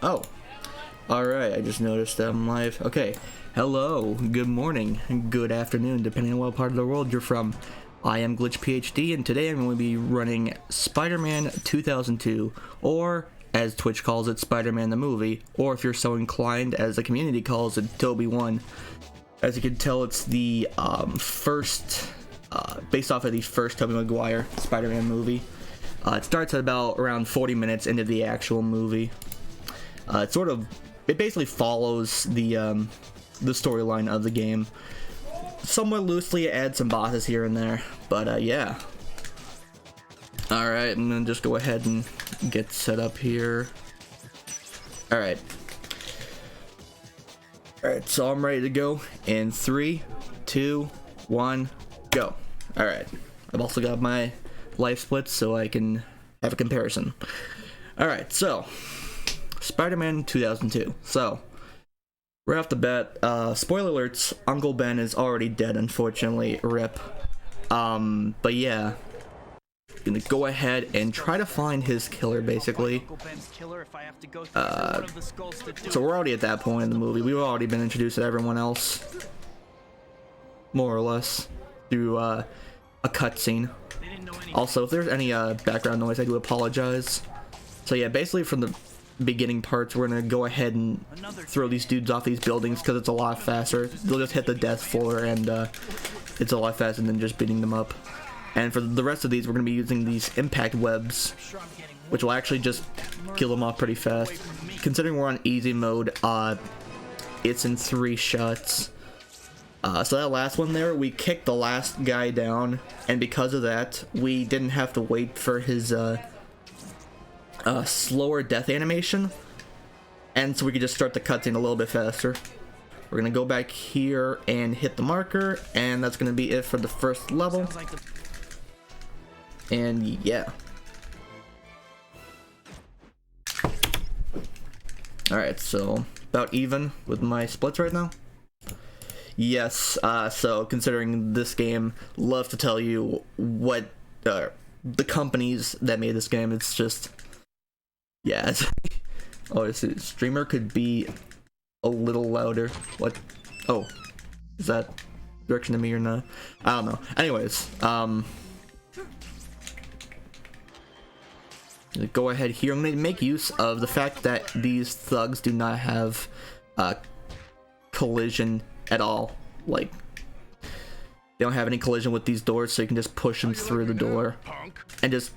Oh, alright, I just noticed that I'm live. Okay, hello, good morning, good afternoon, depending on what part of the world you're from. I am GlitchPHD, and today I'm going to be running Spider-Man 2002, or as Twitch calls it, Spider-Man the Movie, or if you're so inclined, as the community calls it, Toby 1. As you can tell, it's the based off of the first Tobey Maguire Spider-Man movie. It starts at about around 40 minutes into the actual movie. It basically follows the storyline of the game. Somewhat loosely, add some bosses here and there, but yeah. Alright, I'm gonna just go ahead and get set up here. Alright. Alright, so I'm ready to go in 3, 2, 1, go. Alright. I've also got my life splits so I can have a comparison. Alright, so Spider-Man 2002. So right off the bat, spoiler alerts, Uncle Ben is already dead, unfortunately, rip. But yeah, gonna go ahead and try to find his killer, basically. So we're already at that point in the movie. We've already been introduced to everyone else, more or less, through a cutscene. Also, if there's any background noise, I do apologize. So yeah, basically from the beginning parts, we're gonna go ahead and throw these dudes off these buildings because it's a lot faster. They'll just hit the death floor, and it's a lot faster than just beating them up. And for the rest of these, we're gonna be using these impact webs, which will actually just kill them off pretty fast. Considering we're on easy mode, it's in 3 shots. So that last one there, we kicked the last guy down, and because of that, we didn't have to wait for his slower death animation, and so we could just start the cutscene a little bit faster. We're gonna go back here and hit the marker, and that's gonna be it for the first level. And yeah. Alright, so about even with my splits right now. Yes, so considering this game, love to tell you what the companies that made this game, it's just, yeah. Oh, this streamer could be a little louder. What? Oh, is that direction to me or not? I don't know. Anyways, go ahead here. I'm going to make use of the fact that these thugs do not have collision at all. Like, they don't have any collision with these doors, so you can just push them through the door and just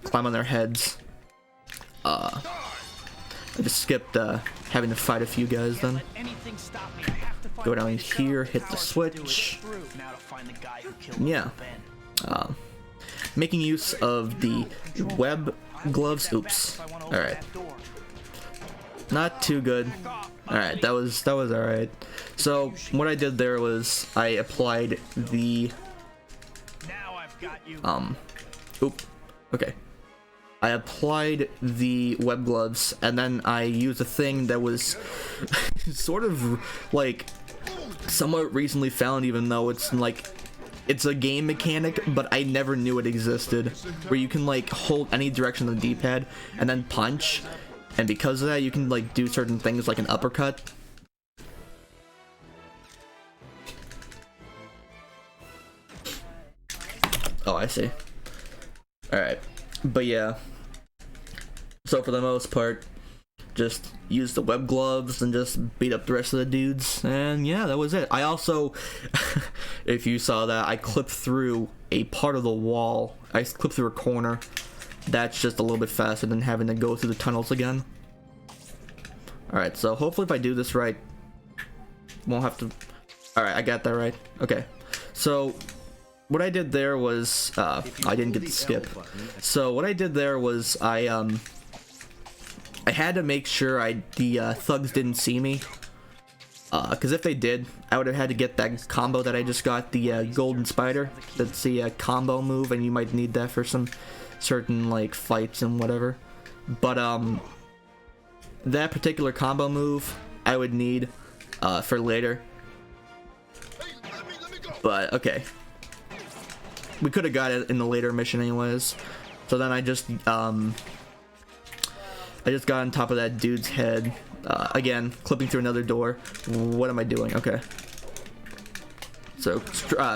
climb on their heads. I just skipped having to fight a few guys then. Go down here, hit the switch. Yeah. Making use of the web gloves. Oops. Alright. Not too good. Alright, that was alright. So what I did there was I applied the okay. I applied the web gloves, and then I used a thing that was sort of like somewhat recently found, even though it's like it's a game mechanic, but I never knew it existed, where you can like hold any direction on the D-pad and then punch, and because of that you can like do certain things like an uppercut. Oh, I see. Alright, but yeah, so for the most part, just use the web gloves and just beat up the rest of the dudes, and yeah, that was it. I also, if you saw that, I clipped through a part of the wall. I clipped through a corner. That's just a little bit faster than having to go through the tunnels again. Alright, so hopefully if I do this right, won't have to... Alright, I got that right. Okay, so what I did there was, I didn't get the skip. So what I did there was I had to make sure the thugs didn't see me, because if they did, I would have had to get that combo that I just got, the golden spider. That's the combo move, and you might need that for some certain like fights and whatever. But that particular combo move I would need for later. But okay, we could have got it in the later mission anyways. So then I just I just got on top of that dude's head. Again, clipping through another door. What am I doing? Okay. So,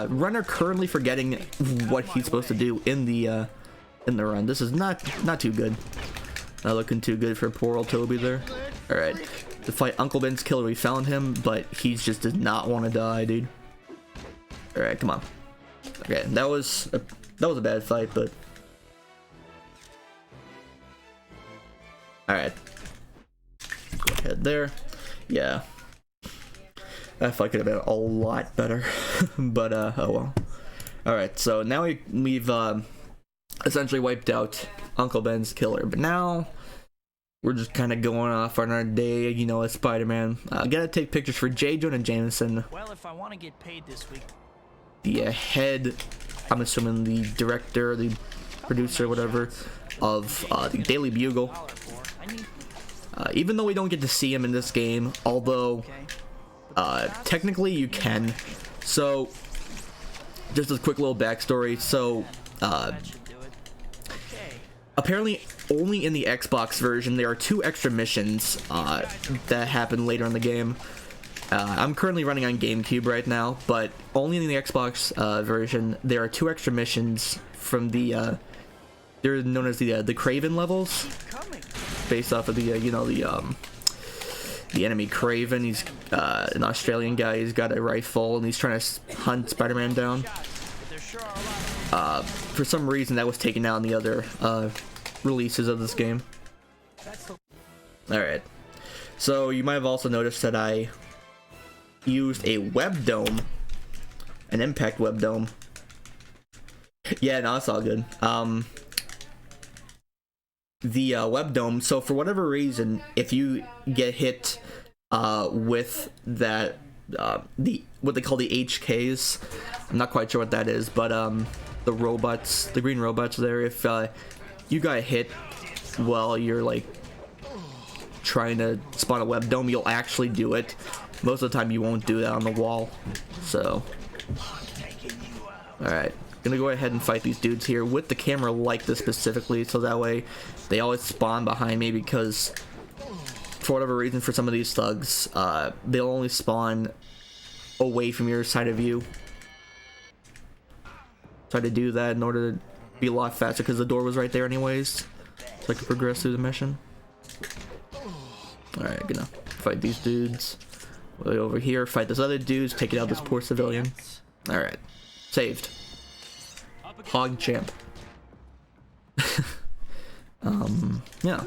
runner currently forgetting what he's supposed to do in the run. This is not too good. Not looking too good for poor old Toby there. All right, to fight Uncle Ben's killer. We found him, but he just does not want to die, dude. All right, come on. Okay, that was a bad fight, but all right. Go ahead there. Yeah, that fight could have been a lot better, but oh well. All right, so now we've essentially wiped out Uncle Ben's killer, but now we're just kind of going off on our day, you know, as Spider-Man. Gotta take pictures for J. Jonah Jameson. Well, if I want to get paid this week. The head, I'm assuming the director, the producer, whatever, of the Daily Bugle. Even though we don't get to see him in this game, although technically you can. So, just a quick little backstory. So, apparently only in the Xbox version there are 2 extra missions that happen later in the game. I'm currently running on GameCube right now, but only in the Xbox version there are 2 extra missions from the they're known as the Craven levels, based off of the you know, the enemy Craven. He's an Australian guy. He's got a rifle and he's trying to hunt Spider-Man down. For some reason that was taken out in the other releases of this game. Alright, so you might have also noticed that I used a web dome, an impact web dome. Yeah, no, it's all good. The web dome, so for whatever reason, if you get hit with that what they call the HKs, I'm not quite sure what that is, but the robots, the green robots there, if you got hit while you're like trying to spawn a web dome, you'll actually do it. Most of the time you won't do that on the wall. So alright, gonna go ahead and fight these dudes here with the camera like this specifically, so that way they always spawn behind me, because for whatever reason, for some of these thugs, they'll only spawn away from your side of view. Try to do that in order to be a lot faster, because the door was right there anyways, so I could progress through the mission. Alright, gonna fight these dudes. Way over here, fight this other dudes, taking out this poor civilian. Alright, saved. Hog champ. Yeah.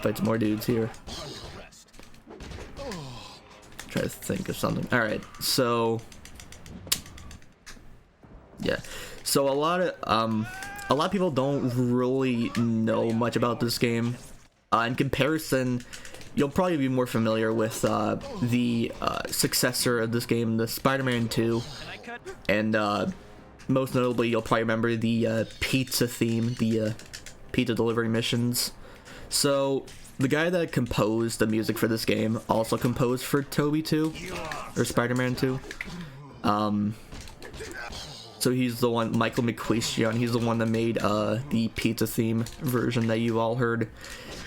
Fight some more dudes here. Try to think of something. Alright, so yeah. So a lot of people don't really know much about this game. In comparison, you'll probably be more familiar with the successor of this game, the Spider-Man 2, and most notably, you'll probably remember the pizza theme, the pizza delivery missions. So the guy that composed the music for this game also composed for Toby 2, or Spider-Man 2. So he's the one, Michael McQuistion, he's the one that made the pizza theme version that you all heard,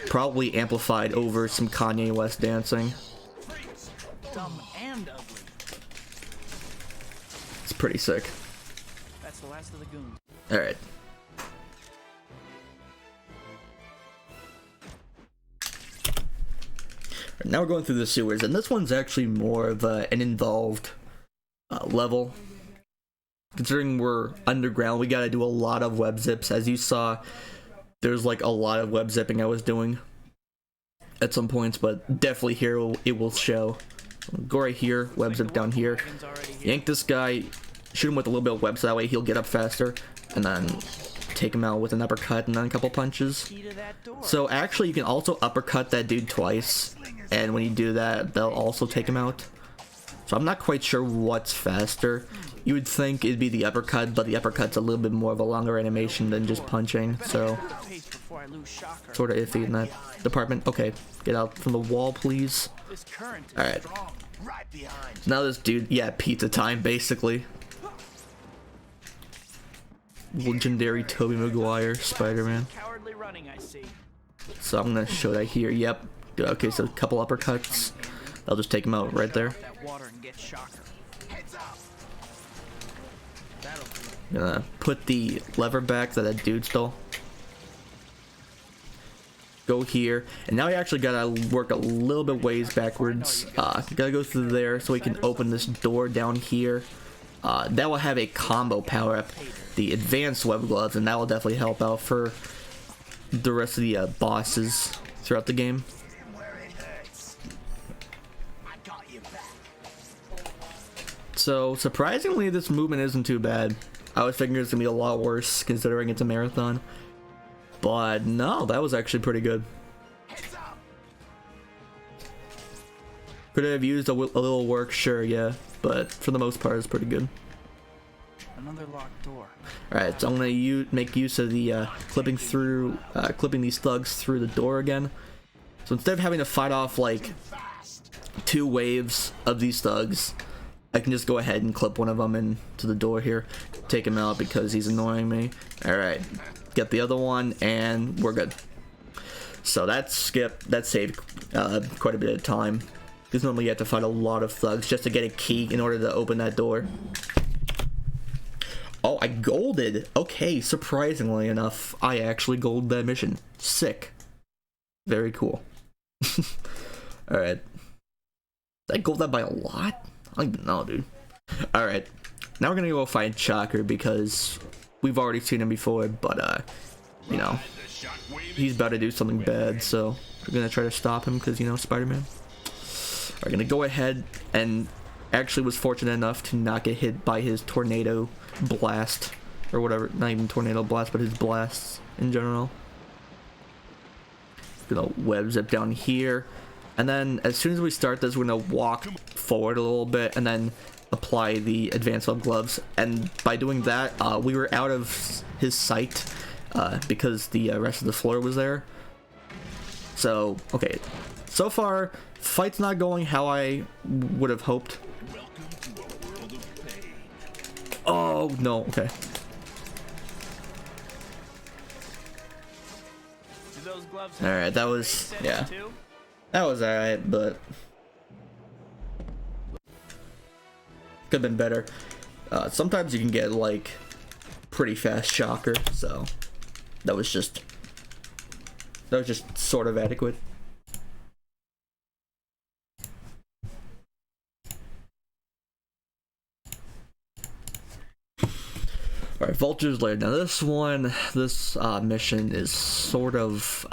probably amplified over some Kanye West dancing. Dumb and ugly. It's pretty sick. That's the last of the goons. Alright. Now we're going through the sewers, and this one's actually more of an involved level. Considering we're underground, we gotta do a lot of web zips. As you saw, there's like a lot of web zipping I was doing at some points, but definitely here it will show. Go right here, web zip down here, yank this guy, shoot him with a little bit of web so that way he'll get up faster, and then take him out with an uppercut and then a couple punches. So actually you can also uppercut that dude twice, and when you do that, they'll also take him out. So I'm not quite sure what's faster. You would think it'd be the uppercut, but the uppercut's a little bit more of a longer animation than just punching, so sort of iffy in that department. Okay, get out from the wall, please. Alright. Now this dude, yeah, pizza time, basically. Legendary Tobey Maguire, Spider-Man. So I'm gonna show that here. Yep. Okay, so a couple uppercuts. I'll just take him out right there. That water and get shocker. That'll Gonna put the lever back that dude stole. Go here, and now you actually gotta work a little bit ways backwards. Gotta go through there so we can open this door down here. That will have a combo power up, the advanced web gloves, and that will definitely help out for the rest of the bosses throughout the game. So surprisingly, this movement isn't too bad. I was thinking it was gonna be a lot worse considering it's a marathon. But no, that was actually pretty good. Could have used a little work, sure, yeah, but for the most part, it's pretty good. Another locked door. All right, so I'm gonna make use of the clipping these thugs through the door again. So instead of having to fight off like 2 waves of these thugs, I can just go ahead and clip one of them into the door here, take him out because he's annoying me. All right. Get the other one, and we're good. So that saved quite a bit of time, because normally you have to fight a lot of thugs just to get a key in order to open that door. Oh, I golded. Okay, surprisingly enough, I actually golded that mission. Sick. Very cool. Alright. Did I gold that by a lot? I don't even know, dude. Alright. Now we're gonna go find Shocker because we've already seen him before, but you know, he's about to do something bad, so we're gonna try to stop him because, you know, Spider-Man. We're gonna go ahead, and actually was fortunate enough to not get hit by his tornado blast, or whatever, not even tornado blast, but his blasts in general. Gonna web zip down here, and then as soon as we start this, we're gonna walk forward a little bit, and then apply the advanced web gloves, and by doing that we were out of his sight because the rest of the floor was there. So okay, so far fight's not going how I would have hoped. Oh no, okay. Alright, that was, yeah, that was alright, but could have been better. Sometimes you can get like pretty fast Shocker, so that was just sort of adequate. Alright, Vulture's Lair. Now this mission is sort of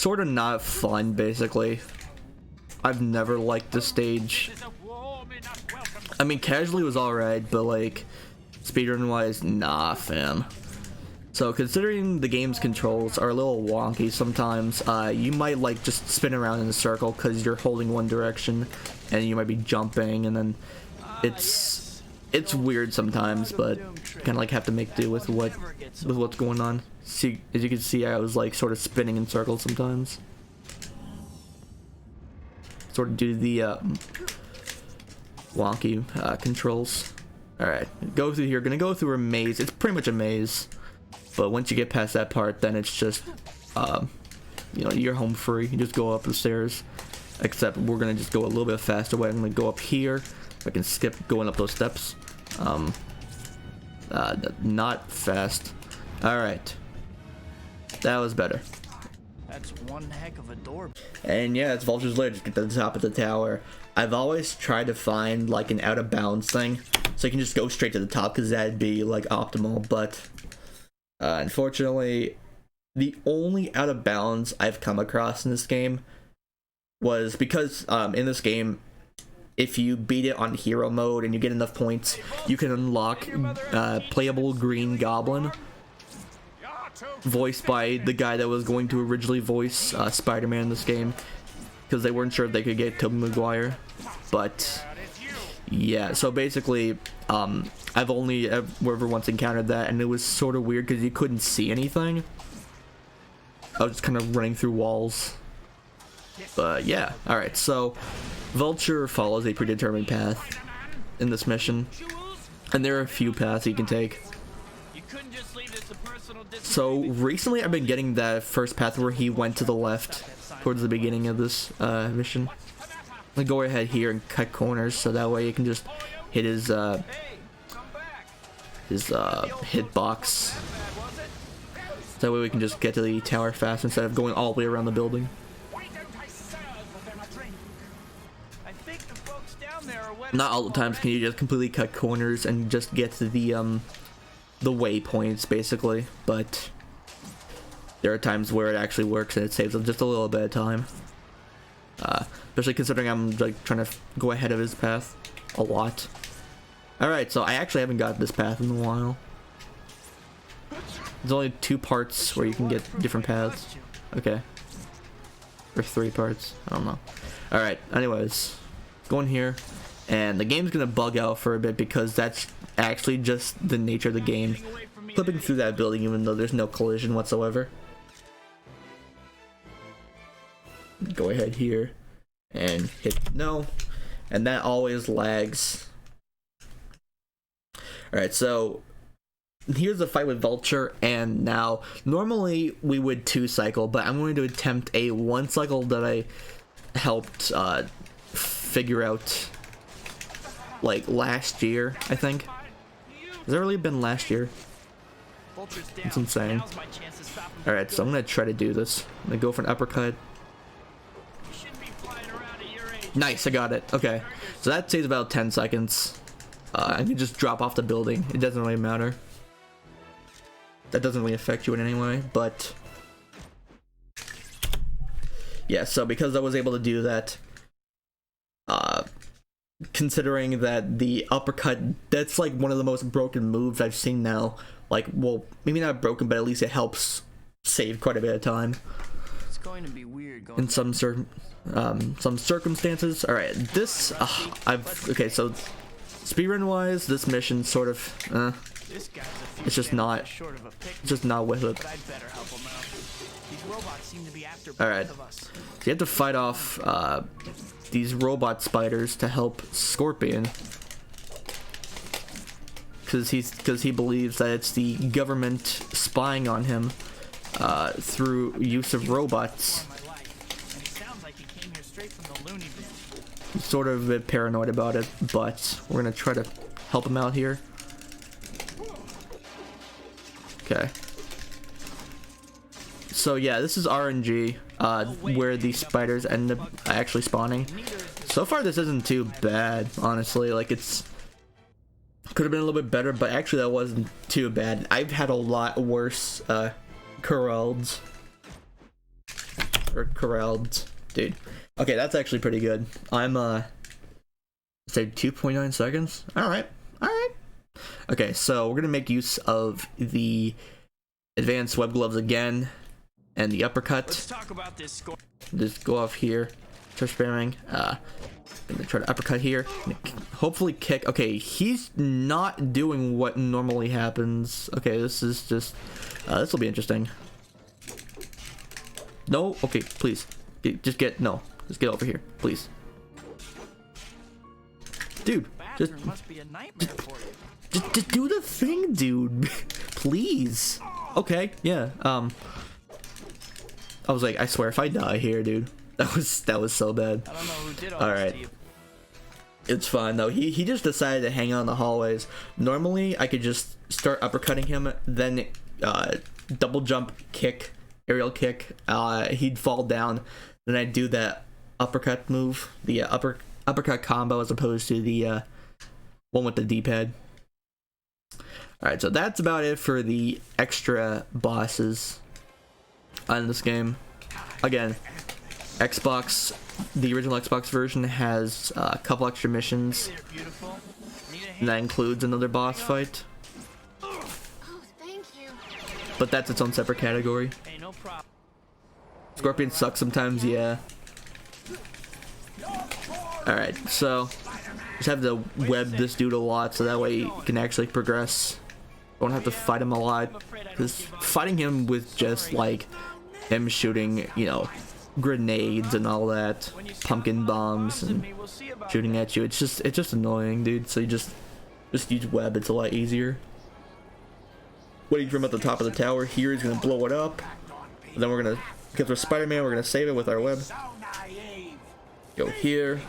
not fun, basically. I've never liked this stage. I mean, casually was alright, but like, speedrun wise, nah, fam. So considering the game's controls are a little wonky sometimes, you might like just spin around in a circle because you're holding one direction, and you might be jumping, and then it's weird sometimes, but kind of like have to make do with what's going on. See, as you can see, I was like sort of spinning in circles sometimes, sort of due to the wonky controls. All right, go through here. Gonna go through a maze. It's pretty much a maze, but once you get past that part, then it's just you know, you're home free. You just go up the stairs, except we're gonna just go a little bit faster way. I'm gonna go up here. I can skip going up those steps. Not fast. All right, that was better. That's one heck of a door. And yeah, it's Vulture's Lair, just get to the top of the tower. I've always tried to find like an out of bounds thing, so you can just go straight to the top, because that'd be like optimal, but unfortunately, the only out of bounds I've come across in this game was because in this game, if you beat it on hero mode and you get enough points, you can unlock playable Green Goblin, voiced by the guy that was going to originally voice Spider-Man in this game, because they weren't sure if they could get Tobey Maguire. But yeah, so basically I've only ever once encountered that, and it was sort of weird because you couldn't see anything. I was just kind of running through walls. But yeah, alright, so Vulture follows a predetermined path in this mission, and there are a few paths you can take. couldn't just leave this a personal So recently I've been getting that first path where he went to the left towards the beginning of this mission. Like go ahead here and cut corners so that way you can just hit his hitbox. That way we can just get to the tower fast instead of going all the way around the building. Not all the times can you just completely cut corners and just get to the waypoints basically, but there are times where it actually works and it saves them just a little bit of time. Especially considering I'm like trying to go ahead of his path a lot. Alright, so I actually haven't got this path in a while. There's only 2 parts where you can get different paths. Okay. Or 3 parts. I don't know. Alright, anyways. Going here. And the game's gonna bug out for a bit because that's actually just the nature of the game. Flipping through that building even though there's no collision whatsoever. Go ahead here. And hit no. And that always lags. Alright, so here's the fight with Vulture, and now normally we would 2 cycle, but I'm going to attempt a 1 cycle that I helped figure out like last year, I think. Has it really been last year? It's insane. Alright, so I'm gonna try to do this. I'm gonna go for an uppercut. Nice, I got it. Okay, so that takes about 10 seconds. I can just drop off the building. It doesn't really matter. That doesn't really affect you in any way, but yeah, so because I was able to do that, considering that the uppercut, that's like one of the most broken moves I've seen now. Like, well, maybe not broken, but at least it helps save quite a bit of time. It's going to be weird going in some circumstances. All right, this okay. So speedrun wise, this mission sort of it's just not with it. All right, so you have to fight off these robot spiders to help Scorpion, because he believes that it's the government spying on him through use of robots. He's sort of a bit paranoid about it, but we're gonna try to help him out here. Okay. So yeah, this is RNG, where the spiders end up actually spawning. So far this isn't too bad, honestly. Like, it's could have been a little bit better, but actually that wasn't too bad. I've had a lot worse corralled, dude. Okay, that's actually pretty good. I'm say 2.9 seconds. All right. Okay, so we're gonna make use of the advanced web gloves again and the uppercut. Let's talk about this. Just go off here, start spamming. Gonna try to uppercut here. Hopefully kick. Okay, he's not doing what normally happens. Okay, this is just this will be interesting. No, okay, please, just get over here, please, dude. Just do the thing, dude. Please. Okay, yeah. I was like, I swear, if I die here, dude, that was so bad. I don't know who did all right. this to you. It's fine though. He just decided to hang out in the hallways. Normally, I could just start uppercutting him, then double jump, kick, aerial kick. He'd fall down. Then I'd do that uppercut move, the uppercut combo, as opposed to the one with the D-pad. Alright, so that's about it for the extra bosses on this game. Again, Xbox, the original Xbox version has a couple extra missions, and that includes another boss fight. Oh, thank you. But that's its own separate category. Hey, no problem. Scorpion sucks sometimes, yeah. Alright, so just have to web this dude a lot so that way you can actually progress. Don't have to fight him a lot, because fighting him with just like him shooting, you know, grenades and all that, pumpkin bombs and shooting at you, it's just annoying, dude. So you just use web, it's a lot easier. waiting for him at the top of the tower. Here he's gonna blow it up. And then we're gonna, because we're Spider-Man, we're gonna save it with our web. Go here.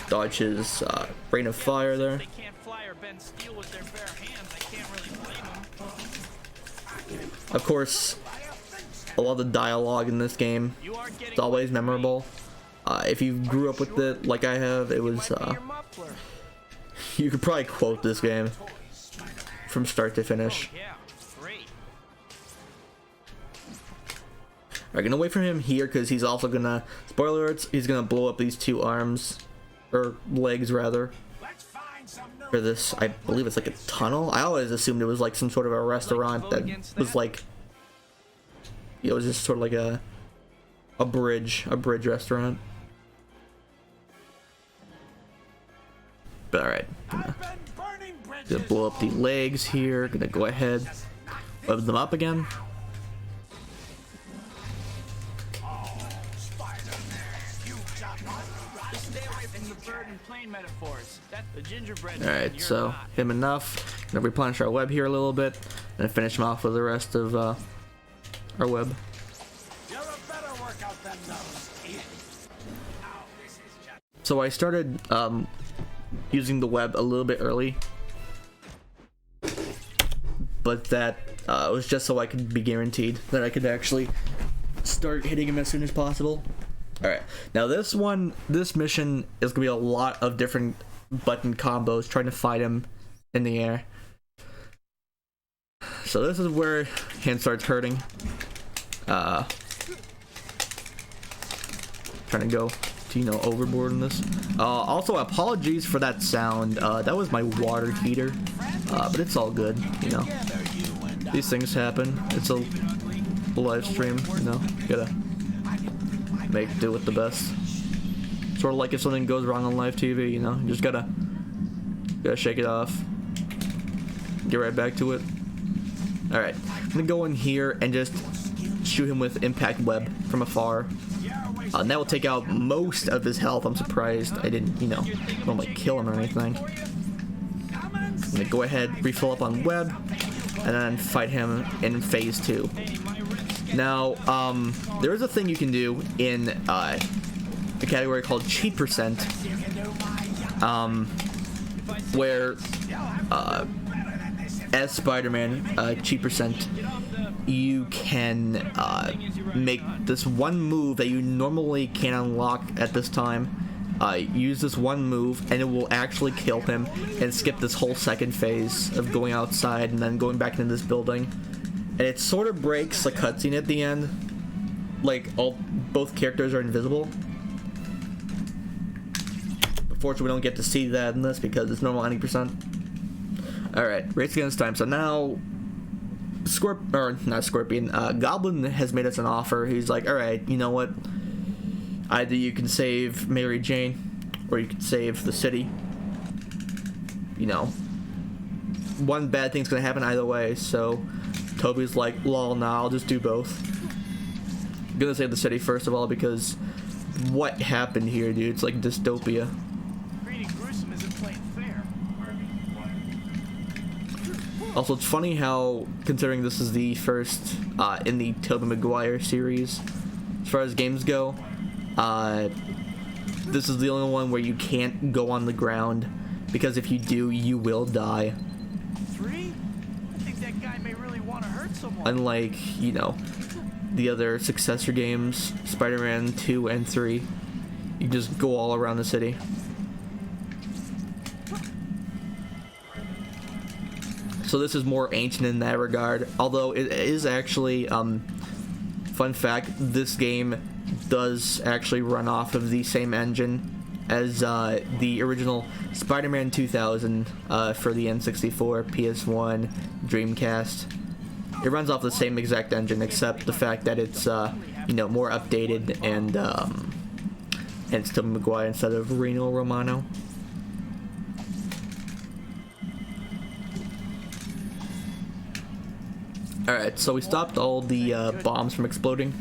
Dodge his rain of fire there. They can't fly or bend steel with their bare hands. I can't really blame them. Of course, a lot of the dialogue in this game is always memorable. If you grew up with it like I have, it was you could probably quote this game from start to finish. Yeah, great. Alright, gonna wait for him here because he's also gonna, spoiler alerts, he's gonna blow up these two arms, or legs rather, for this, I believe it's like a tunnel. I always assumed it was like some sort of a restaurant that was like, it was just sort of like a bridge restaurant. But alright, gonna blow up the legs here, gonna go ahead, web them up again. Alright, so him enough. Gonna replenish our web here a little bit, and finish him off with the rest of our web. So I started using the web a little bit early, but that was just so I could be guaranteed that I could actually start hitting him as soon as possible. Alright, now this mission is gonna be a lot of different button combos trying to fight him in the air. So this is where hand starts hurting. Trying to go to, you know, overboard in this. Also, apologies for that sound. That was my water heater, but it's all good, you know. These things happen. It's a live stream, you know. Gotta make do with the best. Sort of like if something goes wrong on live TV, you know. You just gotta shake it off. Get right back to it. All right, I'm gonna go in here and just shoot him with impact web from afar. And that will take out most of his health. I'm surprised I didn't, you know, don't like kill him or anything. I'm gonna go ahead, refill up on web, and then fight him in phase 2. Now, there is a thing you can do in a category called cheat percent, where as Spider-Man, cheat percent, you can make this one move that you normally can't unlock at this time. Use this one move and it will actually kill him, and skip this whole second phase of going outside and then going back into this building. And it sort of breaks the cutscene at the end, like both characters are invisible. Unfortunately, we don't get to see that in this because it's normal 90%. Alright, race against time. So now Goblin has made us an offer. He's like, alright, you know what? Either you can save Mary Jane, or you can save the city. You know, one bad thing's gonna happen either way, so Toby's like, lol, nah, I'll just do both. I'm gonna save the city first of all, because what happened here, dude? It's like dystopia. Also, it's funny how, considering this is the first in the Tobey Maguire series, as far as games go, this is the only one where you can't go on the ground, because if you do, you will die. I think that guy may really want to hurt someone. Unlike, you know, the other successor games, Spider-Man 2 and 3, you just go all around the city. So this is more ancient in that regard, although it is actually, fun fact, this game does actually run off of the same engine as the original Spider-Man 2000 for the N64, PS1, Dreamcast. It runs off the same exact engine, except the fact that it's, you know, more updated, and it's Tobey Maguire instead of Reno Romano. Alright, so we stopped all the bombs from exploding.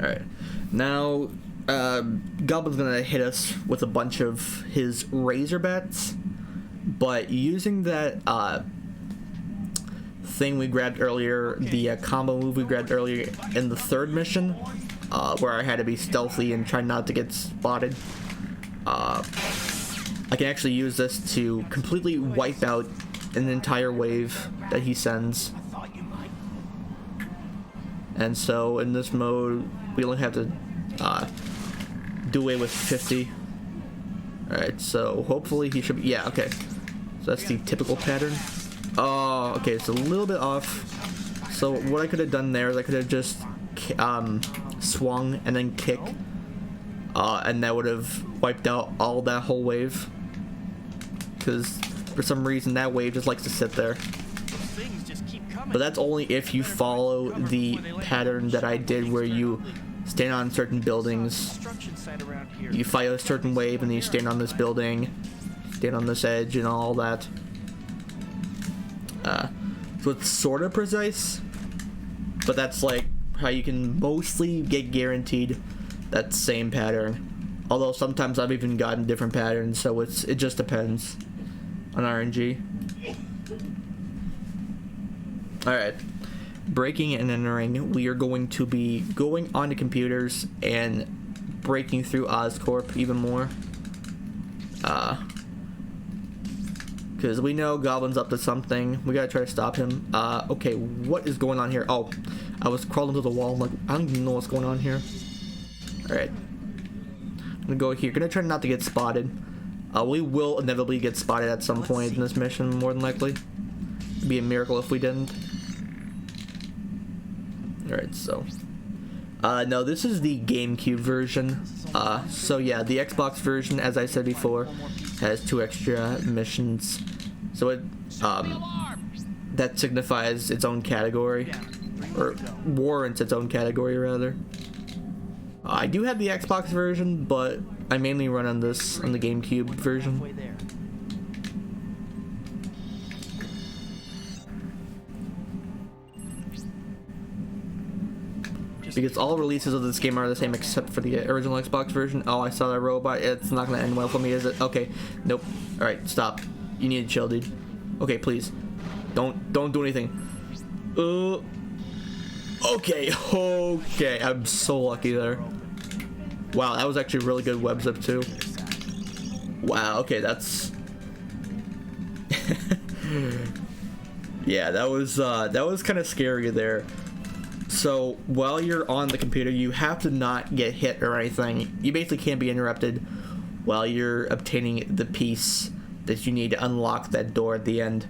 Alright, now Goblin's gonna hit us with a bunch of his razor bats, but using that thing we grabbed earlier, the combo move we grabbed earlier in the third mission, where I had to be stealthy and try not to get spotted, I can actually use this to completely wipe out an entire wave that he sends. And so in this mode, we only have to do away with 50. Alright, so hopefully he should be, yeah, okay. So that's the typical pattern. Oh, okay, it's a little bit off. So what I could have done there is I could have just swung and then kick. And that would have wiped out all that whole wave. Because for some reason that wave just likes to sit there. But that's only if you follow the pattern that I did where you stand on certain buildings, you fight a certain wave, and then you stand on this building, stand on this edge, and all that. So it's sort of precise, but that's like how you can mostly get guaranteed that same pattern. Although sometimes I've even gotten different patterns, so it just depends on RNG. Alright, breaking and entering, we are going to be going onto computers and breaking through Oscorp even more. Because we know Goblin's up to something. We gotta try to stop him. Okay, what is going on here? Oh, I was crawling to the wall. I'm like, I don't even know what's going on here. Alright. I'm gonna go here. Gonna try not to get spotted. We will inevitably get spotted at some point in this mission, more than likely. It'd be a miracle if we didn't. Alright, so no, this is the GameCube version. So yeah, the Xbox version, as I said before, has 2 extra missions. So it that signifies its own category, or warrants its own category rather. I do have the Xbox version, but I mainly run on the GameCube version. Because all releases of this game are the same except for the original Xbox version. Oh, I saw that robot. It's not gonna end well for me, is it? Okay. Nope. Alright, stop. You need to chill, dude. Okay, please. Don't do anything. Okay. Okay. I'm so lucky there. Wow, that was actually a really good web zip too. Wow, okay, that's yeah, that was kind of scary there. So while you're on the computer, you have to not get hit or anything. You basically can't be interrupted while you're obtaining the piece that you need to unlock that door at the end.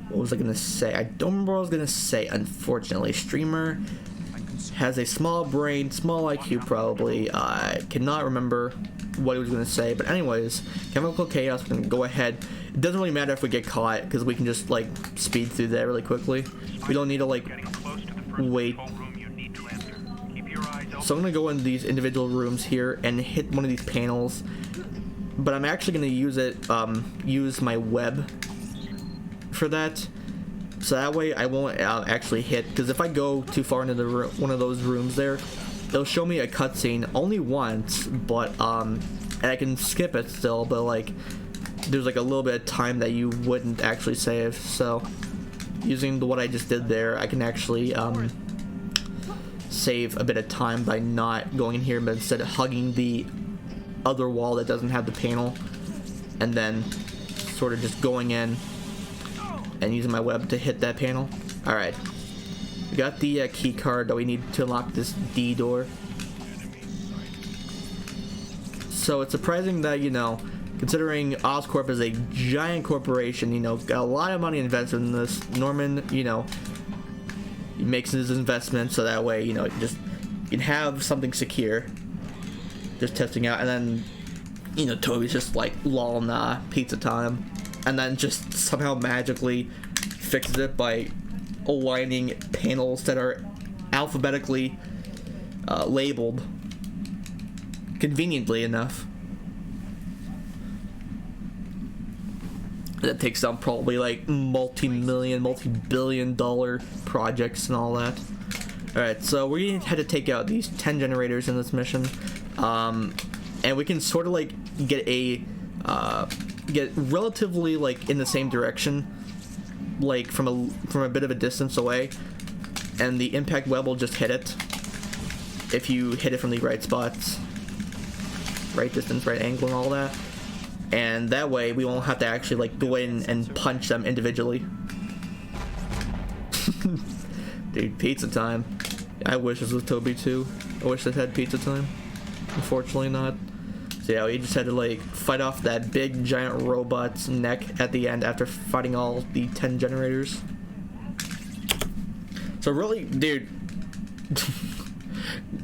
What was I gonna say? I don't remember what I was gonna say, unfortunately. Streamer has a small brain, small IQ probably. I cannot remember what he was gonna say, but anyways, chemical chaos, we're gonna go ahead. It doesn't really matter if we get caught, because we can just like speed through that really quickly. We don't need to like wait. So I'm gonna go in these individual rooms here and hit one of these panels, but I'm actually gonna use my web for that, so that way I won't actually hit, because if I go too far into the one of those rooms there, they'll show me a cutscene only once, but and I can skip it still, but like there's like a little bit of time that you wouldn't actually save. So using what I just did there, I can actually save a bit of time by not going in here, but instead of hugging the other wall that doesn't have the panel, and then sort of just going in and using my web to hit that panel. Alright. We got the key card that we need to unlock this D door. So it's surprising that, you know, considering Oscorp is a giant corporation, you know, got a lot of money invested in this. Norman, you know, he makes his investment so that way, you know, you can have something secure. Just testing out, and then, you know, Toby's just like, lol, nah, pizza time. And then just somehow magically fixes it by aligning panels that are alphabetically labeled, conveniently enough. that takes down probably like multi-million, multi-billion dollar projects and all that. Alright, so we had to take out these 10 generators in this mission. And we can sort of like get relatively like in the same direction, like from a bit of a distance away, and the impact web will just hit it if you hit it from the right spots, right distance, right angle, and all that. And that way we won't have to actually like go in and punch them individually. Dude, pizza time. I wish this was Toby too. I wish this had pizza time. Unfortunately not. So yeah, we just had to like fight off that big giant robot's neck at the end after fighting all the 10 generators. So really, dude,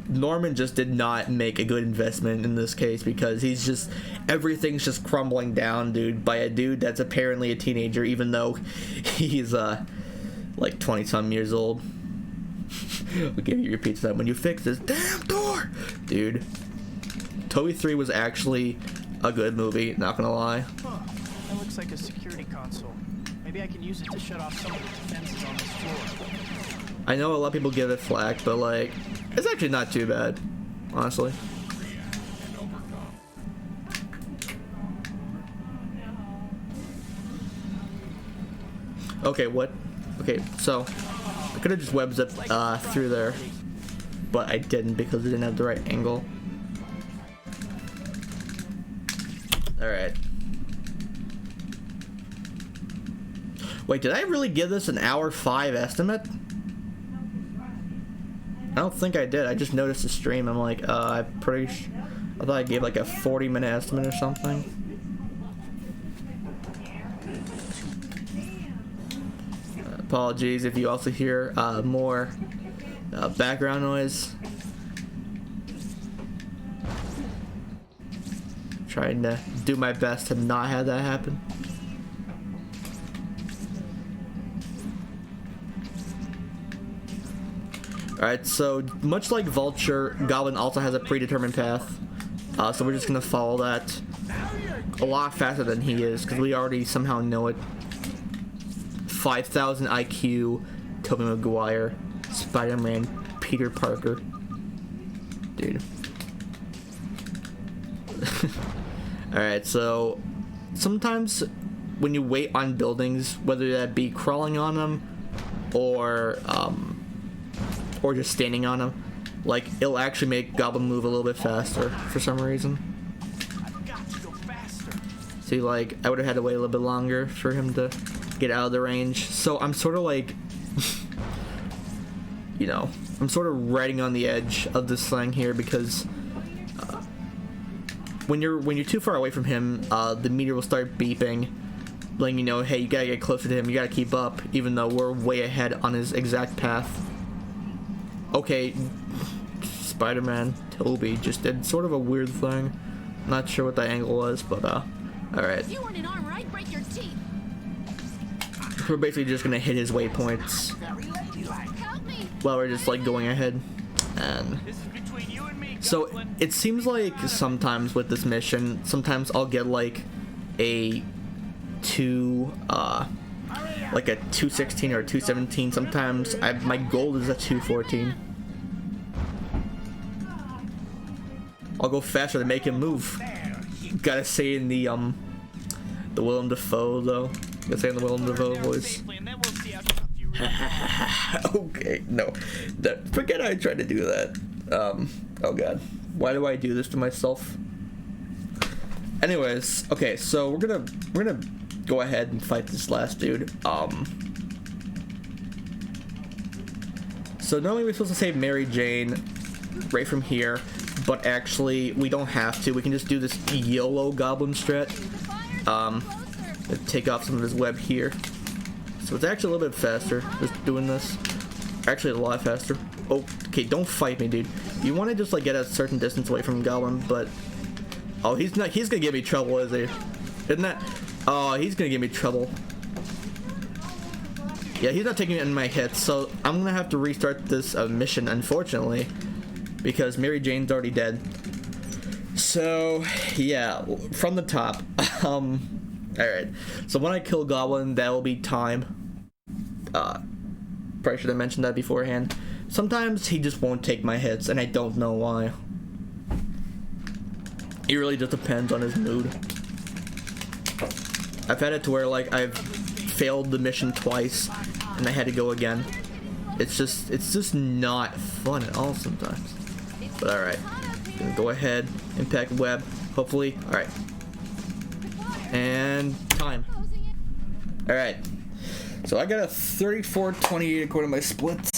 Norman just did not make a good investment in this case, because everything's just crumbling down, dude, by a dude that's apparently a teenager, even though he's like 20 some years old. We'll give you your pizza time when you fix this damn door, dude. Toby 3 was actually a good movie, not gonna lie. Huh. That looks like a security console. Maybe I can use it to shut off some of the defenses on this floor. I know a lot of people give it flack, but like, it's actually not too bad, honestly. Okay, what? Okay, so I could have just web zipped through there, but I didn't because it didn't have the right angle. Alright. Wait, did I really give this an hour 5 estimate? I don't think I did. I just noticed the stream. I'm like, I thought I gave like a 40-minute estimate or something. Apologies if you also hear more background noise. Trying to do my best to not have that happen. Alright, so much like Vulture, Goblin also has a predetermined path. So we're just gonna follow that a lot faster than he is, because we already somehow know it. 5,000 IQ, Tobey Maguire, Spider-Man, Peter Parker. Dude. Alright, so sometimes when you wait on buildings, whether that be crawling on them or just standing on them, like, it'll actually make Goblin move a little bit faster for some reason. See, like, I would have had to wait a little bit longer for him to get out of the range. So I'm sort of like, you know, I'm sort of riding on the edge of this thing here, because when you're too far away from him, the meter will start beeping, letting you know, hey, you gotta get closer to him, you gotta keep up, even though we're way ahead on his exact path. Okay, Spider-Man, Toby just did sort of a weird thing. Not sure what that angle was, but alright. You want an arm, right? Break your teeth. We're basically just gonna hit his waypoints Help me. while we're just like going ahead. And so it seems like sometimes with this mission, sometimes I'll get like a 216 or a 217. Sometimes my goal is a 214. I'll go faster to make him move. Gotta say in the Willem Dafoe though. Gotta say in the Willem Dafoe voice. Okay, no. Forget I tried to do that. Oh god. Why do I do this to myself? Anyways, okay, so we're gonna go ahead and fight this last dude. So normally we're supposed to save Mary Jane right from here, but actually we don't have to. We can just do this YOLO goblin strat. Take off some of his web here. So it's actually a little bit faster just doing this. Actually a lot faster. Oh, okay, don't fight me, dude. You want to just like get a certain distance away from Goblin, but oh, he's gonna give me trouble, is he? Isn't that? Oh, he's gonna give me trouble. Yeah, he's not taking it in my hits, so I'm gonna have to restart this mission, unfortunately, because Mary Jane's already dead. So yeah, from the top, Alright, so when I kill Goblin, that will be time. Probably should have mentioned that beforehand. Sometimes he just won't take my hits, and I don't know why. It really just depends on his mood. I've had it to where, like, I've failed the mission twice, and I had to go again. It's just not fun at all sometimes. But alright. Gonna go ahead, impact web, hopefully. Alright. And time. Alright. So I got a 34-28 according to my splits.